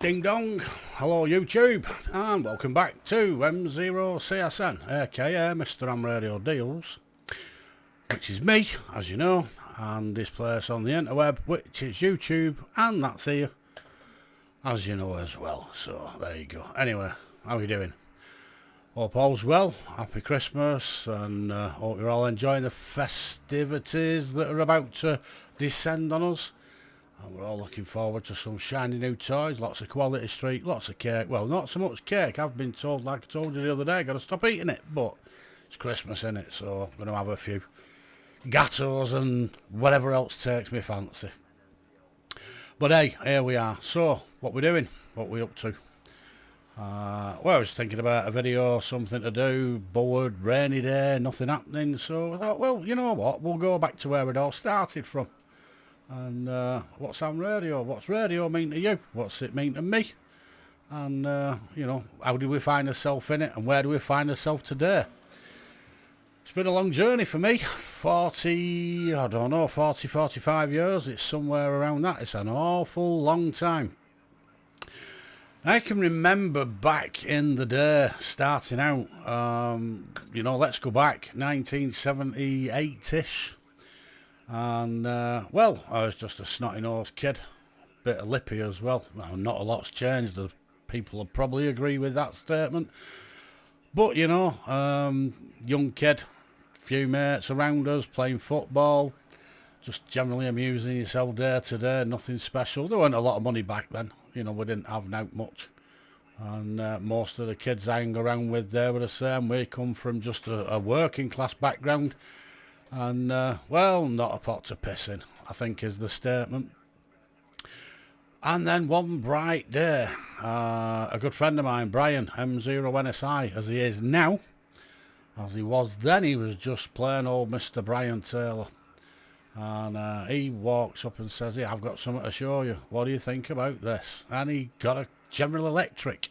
Ding dong, hello YouTube, and welcome back to M0CSN, aka Mr. Ham Radio Deals, which is me, as you know, and this place on the interweb, which is YouTube, and that's here, as you know as well. So there you go. Anyway, how are you doing? Hope all's well. Happy Christmas, and hope you're all enjoying the festivities that are about to descend on us. And we're all looking forward to some shiny new toys, lots of quality street, lots of cake. Well, not so much cake. I've been told, like I told you the other day, got to stop eating it. But it's Christmas, innit? So I'm going to have a few gatos and whatever else takes me fancy. But hey, here we are. So, what we're doing? What we up to? Well, I was thinking about a video, something to do, bored, rainy day, nothing happening. So I thought, well, you know what? We'll go back to where it all started from. And what's Ham Radio? What's radio mean to you? What's it mean to me? And, you know, how do we find ourselves in it? And where do we find ourselves today? It's been a long journey for me. 40, 45 years. It's somewhere around that. It's an awful long time. I can remember back in the day, starting out, you know, let's go back, 1978-ish. And, well, I was just a snotty-nosed kid, bit of lippy as well. Well, not a lot's changed, people will probably agree with that statement. But, you know, young kid, few mates around us, playing football, just generally amusing yourself day to day, nothing special. There weren't a lot of money back then, you know, we didn't have out much. And most of the kids I hang around with, they were the same. We come from just a working class background. And, well, not a pot to piss in, I think is the statement. And then one bright day, a good friend of mine, Brian, M0NSI, as he is now, as he was then, he was just plain old Mr. Brian Taylor. And he walks up and says, "Hey, I've got something to show you. What do you think about this?" And he got a General Electric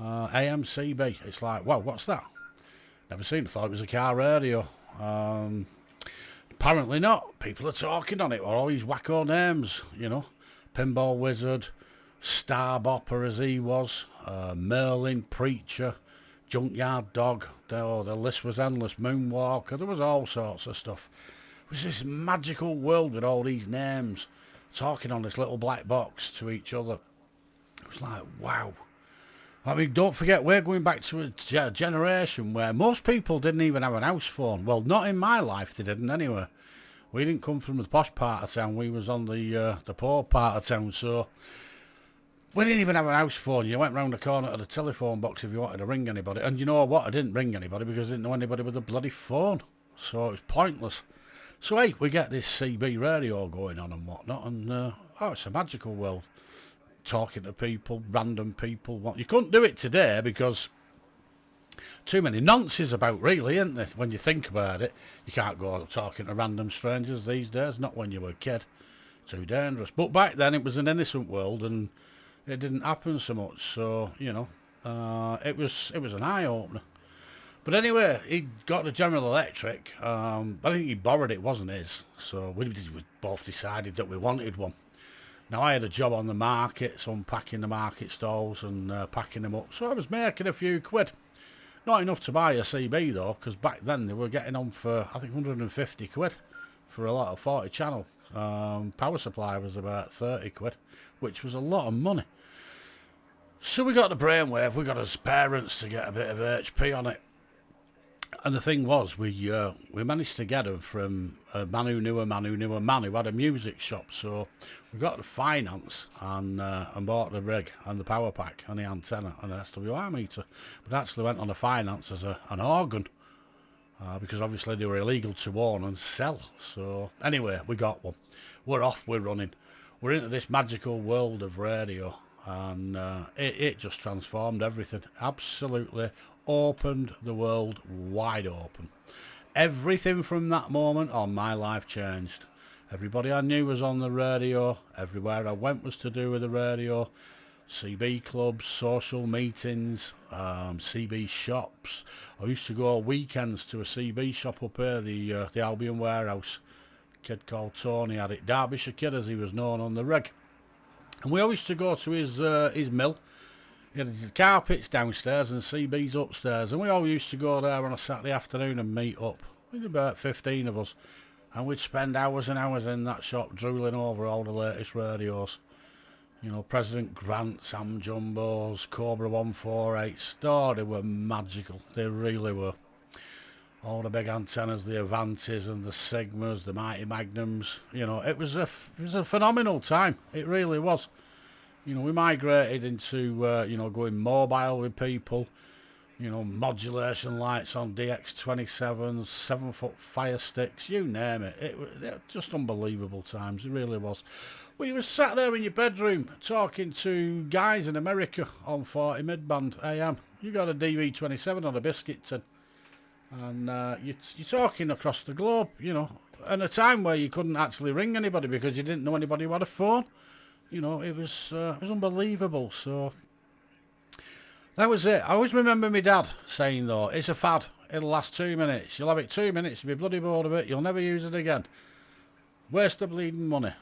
AMCB. It's like, wow, what's that? Never seen it, thought it was a car radio. Apparently not. People are talking on it, or all these wacko names, you know. Pinball Wizard, Star Bopper as he was, Merlin, Preacher, Junkyard Dog. The list was endless. Moonwalker, there was all sorts of stuff. It was this magical world with all these names talking on this little black box to each other. It was like, wow. I mean, don't forget, we're going back to a generation where most people didn't even have an house phone. Well, not in my life, they didn't anyway. We didn't come from the posh part of town. We was on the poor part of town, so we didn't even have an house phone. You went round the corner to the telephone box if you wanted to ring anybody. And you know what? I didn't ring anybody because I didn't know anybody with a bloody phone. So it was pointless. So, hey, we get this CB radio going on and whatnot, and, oh, it's a magical world. Talking to people, random people. You couldn't do it today because too many nonsense about, really, isn't there? When you think about it, you can't go talking to random strangers these days, not when you were a kid. Too dangerous. But back then it was an innocent world and it didn't happen so much, so, you know, it was an eye-opener. But anyway, he got the General Electric. I think he borrowed it, wasn't his, so we both decided that we wanted one. Now, I had a job on the market, so unpacking the market stalls and packing them up. So I was making a few quid. Not enough to buy a CB, though, because back then they were getting on for, I think, 150 quid for a lot of 40 channel. Power supply was about 30 quid, which was a lot of money. So we got the brainwave. We got as parents to get a bit of HP on it. And the thing was, we managed to get them from a man who knew a man who knew a man who had a music shop. So we got the finance and bought the rig and the power pack and the antenna and the SWR meter. But actually went on the finance as an organ because obviously they were illegal to own and sell. So anyway, we got one. We're off, we're running. We're into this magical world of radio, and it just transformed everything. Absolutely opened the world wide open. Everything from that moment on, my life changed. Everybody I knew was on the radio. Everywhere I went was to do with the radio. CB clubs, social meetings, CB shops. I used to go weekends to a CB shop up here, the Albion Warehouse. A kid called Tony had it. Derbyshire Kid, as he was known on the reg. And we always used to go to his mill. He had his carpets downstairs and CB's upstairs, and we all used to go there on a Saturday afternoon and meet up. We'd about 15 of us, and we'd spend hours and hours in that shop drooling over all the latest radios. You know, President Grant, Sam Jumbos, Cobra 148s. Oh, they were magical. They really were. All the big antennas, the Avantis and the Sigmas, the Mighty Magnums. You know, it was a phenomenal time. It really was. You know, we migrated into, you know, going mobile with people. You know, modulation lights on DX27s, 7-foot fire sticks, you name it. It was just unbelievable times. It really was. Well, you were sat there in your bedroom talking to guys in America on 40 mid-band AM. You got a DV27 on a biscuit tin. And you're talking across the globe, you know, at a time where you couldn't actually ring anybody because you didn't know anybody who had a phone. You know, it was unbelievable. So that was it. I always remember my dad saying, though, it's a fad. It'll last 2 minutes. You'll have it 2 minutes, you'll be bloody bored of it. You'll never use it again. Waste of bleeding money.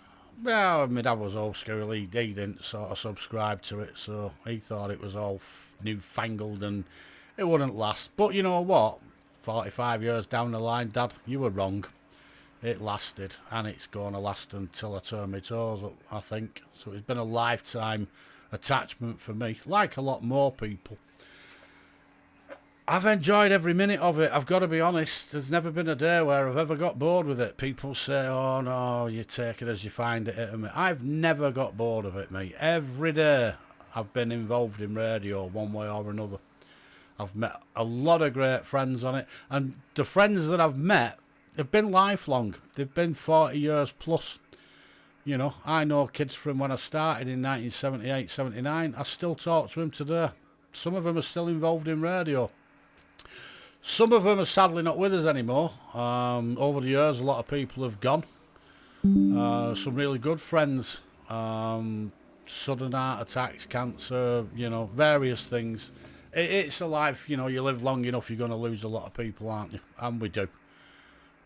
Well, my dad was old school. He didn't sort of subscribe to it, so he thought it was all newfangled and it wouldn't last. But you know what? 45 years down the line, Dad, you were wrong. It lasted, and it's going to last until I turn my toes up, I think. So it's been a lifetime attachment for me, like a lot more people. I've enjoyed every minute of it, I've got to be honest. There's never been a day where I've ever got bored with it. People say, oh no, you take it as you find it, hit 'em. I've never got bored of it, mate. Every day I've been involved in radio one way or another. I've met a lot of great friends on it, and the friends that I've met have been lifelong. They've been 40 years plus. You know, I know kids from when I started in 1978, 79. I still talk to them today. Some of them are still involved in radio. Some of them are sadly not with us anymore. Over the years, a lot of people have gone. Some really good friends. Sudden heart attacks, cancer, you know, various things. It's a life, you know, you live long enough, you're going to lose a lot of people, aren't you? And we do.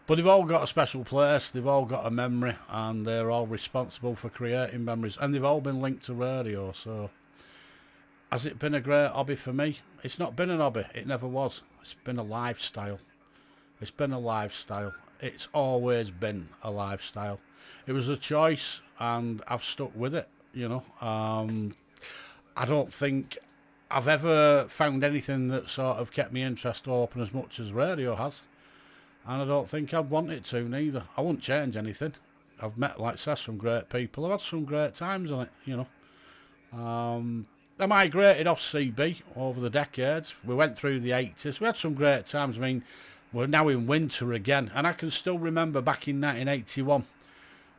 But they've all got a special place, they've all got a memory, and they're all responsible for creating memories. And they've all been linked to radio, so... Has it been a great hobby for me? It's not been an hobby, it never was. It's been a lifestyle. It's been a lifestyle. It's always been a lifestyle. It was a choice, and I've stuck with it, you know. I don't think I've ever found anything that sort of kept me interest open as much as radio has. And I don't think I'd want it to neither. I wouldn't change anything. I've met, like I said, some great people. I've had some great times on it, you know. I migrated off CB over the decades. We went through the 80s. We had some great times. I mean, we're now in winter again. And I can still remember back in 1981,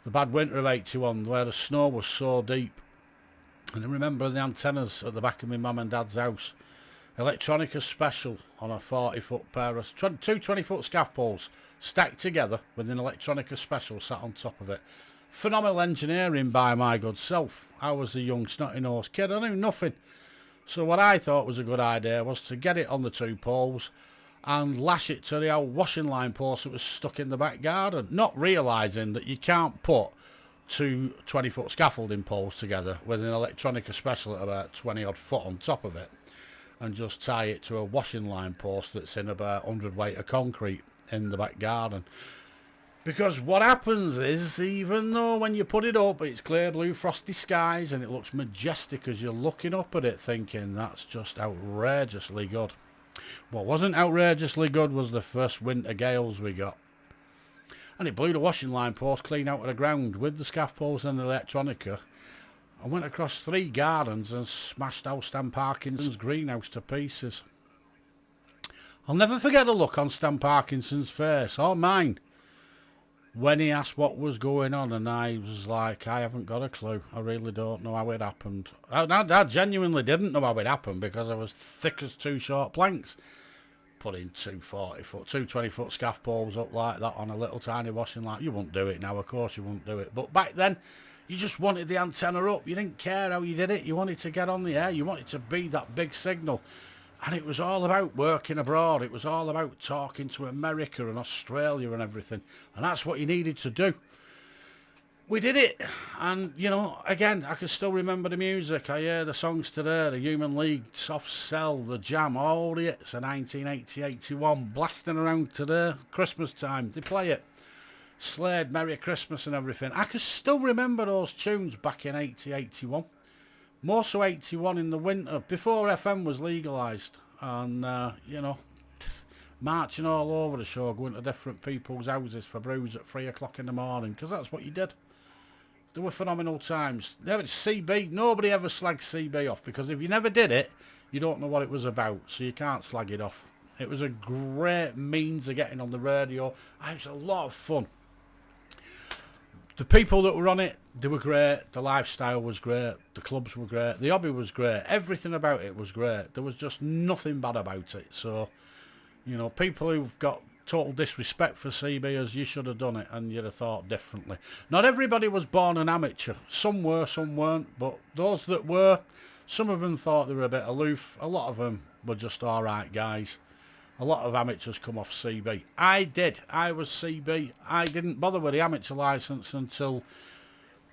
the bad winter of 81, where the snow was so deep. And I remember the antennas at the back of my mum and dad's house. Electronica Special on a 40-foot pair of... two 20-foot scaff poles stacked together with an Electronica Special sat on top of it. Phenomenal engineering by my good self. I was a young snotty-nosed kid. I knew nothing. So what I thought was a good idea was to get it on the 2 poles and lash it to the old washing line post that was stuck in the back garden, not realising that you can't put 2 20-foot scaffolding poles together with an Electronica Special at about 20-odd foot on top of it and just tie it to a washing line post that's in about 100 weight of concrete in the back garden. Because what happens is, even though when you put it up it's clear blue frosty skies and it looks majestic as you're looking up at it thinking that's just outrageously good. What wasn't outrageously good was the first winter gales we got. And it blew the washing line post clean out of the ground with the scaff poles and the Electronica. I went across 3 gardens and smashed old Stan Parkinson's greenhouse to pieces. I'll never forget the look on Stan Parkinson's face, or mine, when he asked what was going on, and I was like, I haven't got a clue. I really don't know how it happened. I genuinely didn't know how it happened because I was thick as 2 short planks. Putting 2 40-foot, 2 20-foot scaff poles up like that on a little tiny washing line. You wouldn't do it now, of course you wouldn't do it. But back then, you just wanted the antenna up. You didn't care how you did it. You wanted to get on the air. You wanted to be that big signal. And it was all about working abroad. It was all about talking to America and Australia and everything. And that's what you needed to do. We did it, and you know, again, I can still remember the music. I hear the songs today, the Human League, Soft Cell, the Jam, all the hits of 1980, 81, blasting around today, Christmas time. They play it. Slade, Merry Christmas and everything. I can still remember those tunes back in 80, 81. More so 81 in the winter, before FM was legalised. And, you know, marching all over the show, going to different people's houses for brews at 3 o'clock in the morning, because that's what you did. They were phenomenal times. CB, nobody ever slagged CB off, because if you never did it, you don't know what it was about, so you can't slag it off. It was a great means of getting on the radio. It was a lot of fun. The people that were on it, they were great. The lifestyle was great. The clubs were great. The hobby was great. Everything about it was great. There was just nothing bad about it. So, you know, people who've got total disrespect for CBers, you should have done it and you'd have thought differently. Not everybody was born an amateur. Some were, some weren't. But those that were, some of them thought they were a bit aloof. A lot of them were just all right guys. A lot of amateurs come off CB. I did. I was CB. I didn't bother with the amateur licence until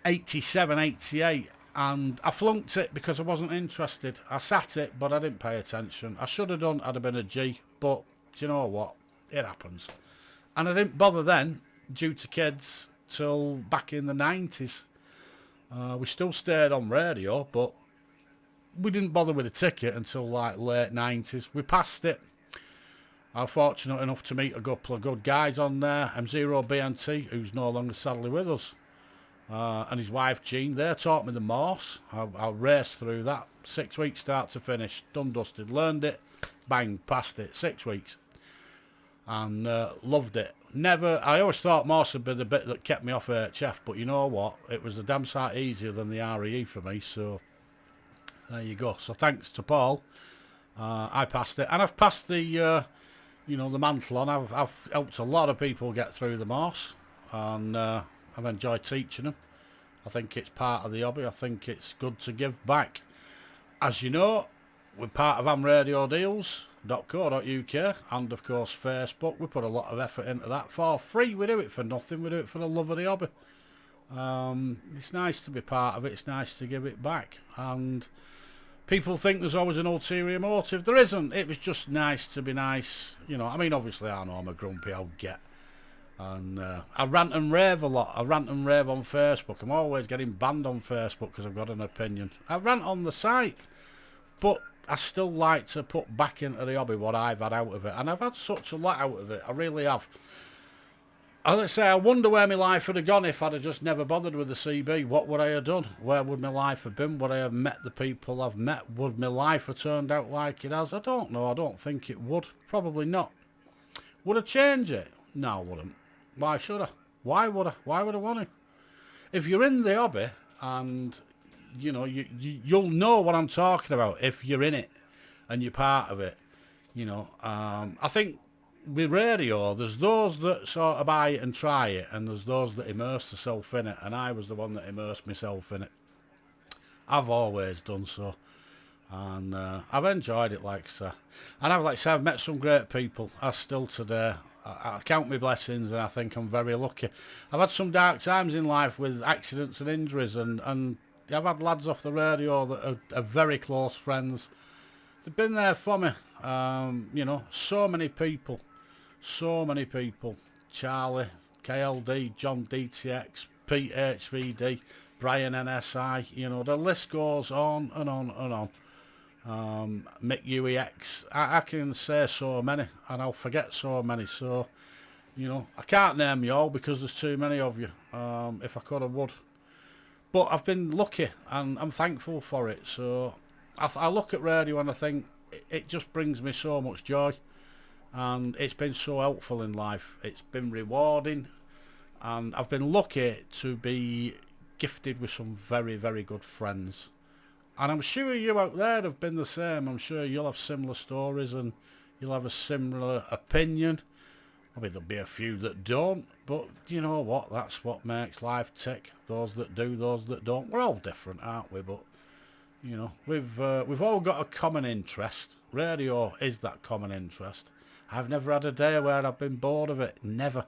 87, 88. And I flunked it because I wasn't interested. I sat it, but I didn't pay attention. I should have done. I'd have been a G. But do you know what? It happens. And I didn't bother then, due to kids, till back in the 90s. We still stayed on radio, but we didn't bother with a ticket until like late 90s. We passed it. I was fortunate enough to meet a couple of good guys on there. M0 BNT, who's no longer sadly with us, and his wife Jean. They taught me the Morse. I raced through that. 6 weeks start to finish. Done dusted. Learned it. Bang. Passed it. 6 weeks. And loved it. Never. I always thought Morse would be the bit that kept me off HF, but you know what? It was a damn sight easier than the REE for me. So there you go. So thanks to Paul, I passed it. And I've passed the... you know, the mantle on. I've helped a lot of people get through the Morse, and I've enjoyed teaching them. I think it's part of the hobby. I think it's good to give back. As you know, we're part of amradiodeals.co.uk and of course Facebook. We put a lot of effort into that for free. We do it for nothing. We do it for the love of the hobby. It's nice to be part of it. It's nice to give it back. And people think there's always an ulterior motive. There isn't. It was just nice to be nice. You know, I mean, obviously I know I'm a grumpy old get. And I rant and rave a lot. I rant and rave on Facebook. I'm always getting banned on Facebook because I've got an opinion. I rant on the site. But I still like to put back into the hobby what I've had out of it. And I've had such a lot out of it. I really have. As I say, I wonder where my life would have gone if I'd have just never bothered with the CB. What would I have done? Where would my life have been? Would I have met the people I've met? Would my life have turned out like it has? I don't know. I don't think it would. Probably not. Would I change it? No, I wouldn't. Why should I? Why would I? Why would I want to? If you're in the hobby, and you know, you'll know what I'm talking about if you're in it and you're part of it. You know, I think with radio, there's those that sort of buy it and try it, and there's those that immerse themselves in it, and I was the one that immersed myself in it. I've always done so, and I've enjoyed it, like I say. And I've met some great people. I still today, I count my blessings, and I think I'm very lucky. I've had some dark times in life with accidents and injuries, and I've had lads off the radio that are very close friends. They've been there for me. You know, so many people. Charlie, KLD, John DTX, Pete HVD, Brian NSI, you know, the list goes on and on and on. Mick UEX, I can say so many, and I'll forget so many, so, you know, I can't name you all because there's too many of you. If I could, I would. But I've been lucky, and I'm thankful for it, so I look at radio and I think it just brings me so much joy. And it's been so helpful in life. It's been rewarding, and I've been lucky to be gifted with some very, very good friends. And I'm sure you out there have been the same. I'm sure you'll have similar stories and you'll have a similar opinion. I mean, there'll be a few that don't, but you know what? That's what makes life tick. Those that do, those that don't. We're all different, aren't we? But you know, we've all got a common interest. Radio is that common interest. I've never had a day where I've been bored of it. Never.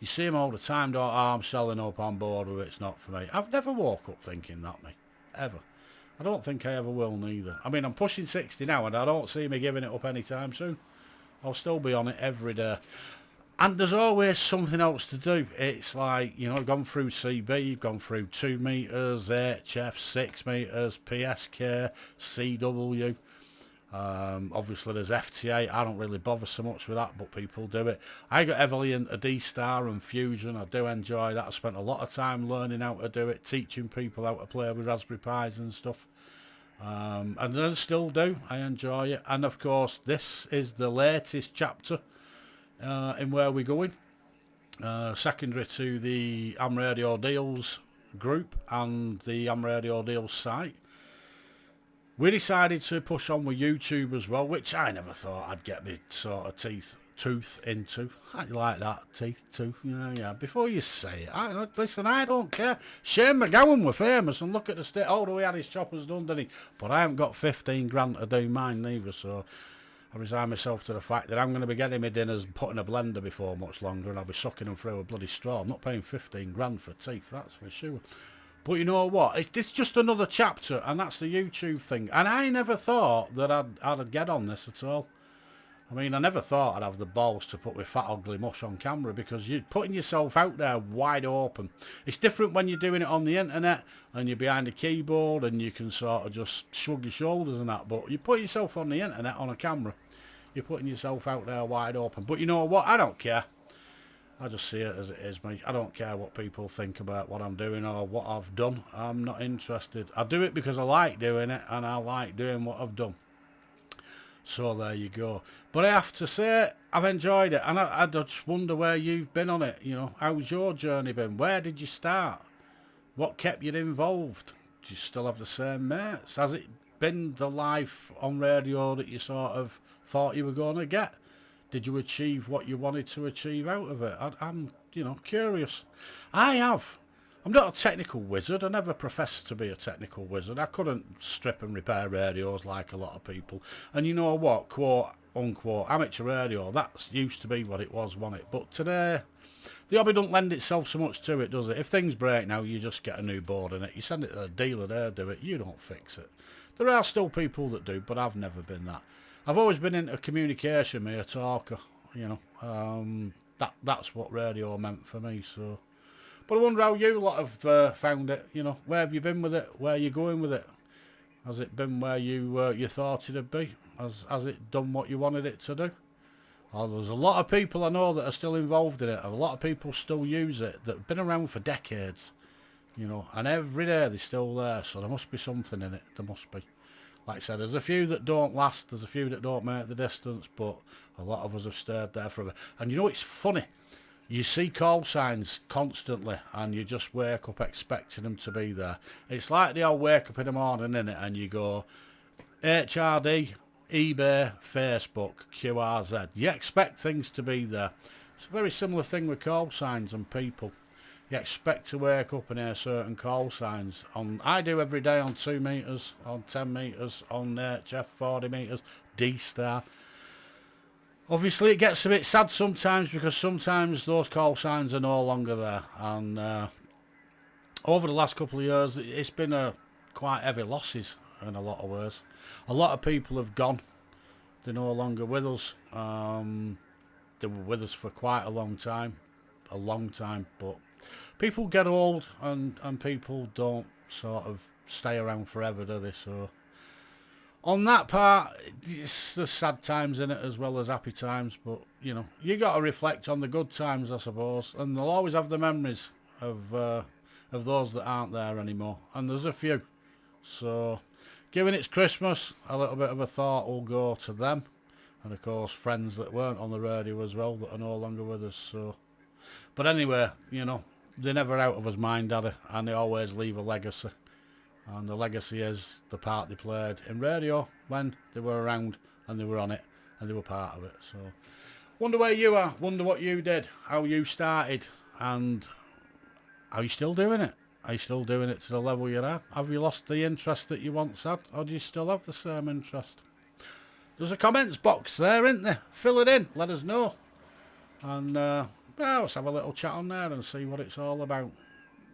You see them all the time, don't you? Oh, I'm selling up, on board with it, it's not for me. I've never woke up thinking that, me. Ever. I don't think I ever will neither. I mean, I'm pushing 60 now and I don't see me giving it up anytime soon. I'll still be on it every day. And there's always something else to do. It's like, you know, I've gone through CB, you've gone through 2 metres, HF, 6 metres, PSK, CW. Obviously there's FTA. I don't really bother so much with that, but people do it. I got heavily into D-Star and Fusion. I do enjoy that. I spent a lot of time learning how to do it, teaching people how to play with Raspberry Pis and stuff. And I still do. I enjoy it. And of course, this is the latest chapter in where we're going. Secondary to the Am Radio Deals group and the Am Radio Deals site. We decided to push on with YouTube as well, which I never thought I'd get me sort of tooth into. How do you like that? Teeth, tooth, yeah. Before you say it, listen, I don't care. Shane McGowan were famous, and look at the state. Although he had his choppers done, didn't he? But I haven't got 15 grand to do mine neither, so I resign myself to the fact that I'm going to be getting my dinners put in a blender before much longer, and I'll be sucking them through a bloody straw. I'm not paying 15 grand for teeth, that's for sure. But you know what? It's just another chapter, and that's the YouTube thing. And I never thought that I'd get on this at all. I mean, I never thought I'd have the balls to put my fat ugly mush on camera, because you're putting yourself out there wide open. It's different when you're doing it on the internet and you're behind a keyboard and you can sort of just shrug your shoulders and that. But you put yourself on the internet on a camera, you're putting yourself out there wide open. But you know what? I don't care. I just see it as it is, mate. I don't care what people think about what I'm doing or what I've done. I'm not interested. I do it because I like doing it, and I like doing what I've done. So there you go. But I have to say, I've enjoyed it, and I just wonder where you've been on it. You know, how's your journey been? Where did you start? What kept you involved? Do you still have the same mates? Has it been the life on radio that you sort of thought you were going to get? Did you achieve what you wanted to achieve out of it? I'm, you know, curious. I have. I'm not a technical wizard. I never professed to be a technical wizard. I couldn't strip and repair radios like a lot of people. And you know what? Quote, unquote, amateur radio, that used to be what it was, wasn't it? But today, the hobby don't lend itself so much to it, does it? If things break now, you just get a new board in it. You send it to a dealer, they do it. You don't fix it. There are still people that do, but I've never been that. I've always been into communication, me, a talker, you know. That's what radio meant for me, so. But I wonder how you lot have found it, you know. Where have you been with it? Where are you going with it? Has it been where you thought it'd be? Has it done what you wanted it to do? Oh, there's a lot of people I know that are still involved in it. A lot of people still use it that have been around for decades, you know. And every day they're still there, so there must be something in it. There must be. Like I said, there's a few that don't last, there's a few that don't make the distance, but a lot of us have stayed there forever. And you know, it's funny. You see call signs constantly, and you just wake up expecting them to be there. It's like they all wake up in the morning, innit, and you go, HRD, eBay, Facebook, QRZ. You expect things to be there. It's a very similar thing with call signs and people. You expect to wake up and hear certain call signs. I do every day on 2 metres, on 10 metres, on HF 40 metres, D-Star. Obviously it gets a bit sad sometimes, because sometimes those call signs are no longer there. And over the last couple of years, it's been quite heavy losses in a lot of ways. A lot of people have gone. They're no longer with us. They were with us for quite a long time, but people get old, and people don't sort of stay around forever, do they? So on that part, it's the sad times in it as well as happy times, but you know, you got to reflect on the good times, I suppose, and they'll always have the memories of those that aren't there anymore, and there's a few. So given it's Christmas, a little bit of a thought will go to them, and of course friends that weren't on the radio as well that are no longer with us. So, but anyway, you know, they're never out of us mind, are they? And they always leave a legacy. And the legacy is the part they played in radio when they were around and they were on it and they were part of it. So, wonder where you are, wonder what you did, how you started, and are you still doing it? Are you still doing it to the level you're at? Have you lost the interest that you once had, or do you still have the same interest? There's a comments box there, isn't there? Fill it in, let us know. And Well, let's have a little chat on there and see what it's all about.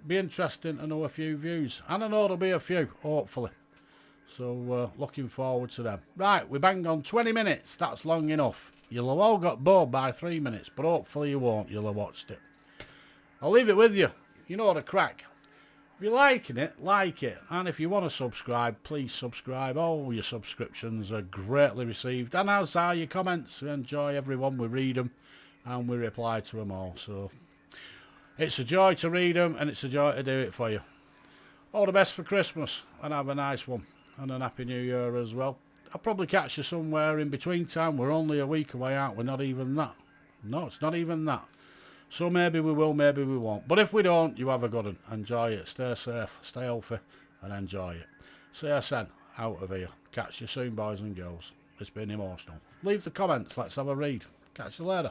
Be interesting to know a few views, and I know there'll be a few, hopefully. So looking forward to them. Right, we banged on 20 minutes. That's long enough. You'll have all got bored by 3 minutes, but hopefully you won't. You'll have watched it. I'll leave it with you. You know the crack. If you're liking it, like it. And if you want to subscribe, please subscribe. All your subscriptions are greatly received. And as are your comments. We enjoy everyone. We read them and we reply to them all. So it's a joy to read them and it's a joy to do it for you. All the best for Christmas and have a nice one. And an Happy New Year as well. I'll probably catch you somewhere in between time. We're only a week away, aren't we? Not even that. No, it's not even that. So maybe we will, maybe we won't. But if we don't, you have a good one. Enjoy it. Stay safe, stay healthy, and enjoy it. CSN, out of here. Catch you soon, boys and girls. It's been emotional. Leave the comments. Let's have a read. Catch you later.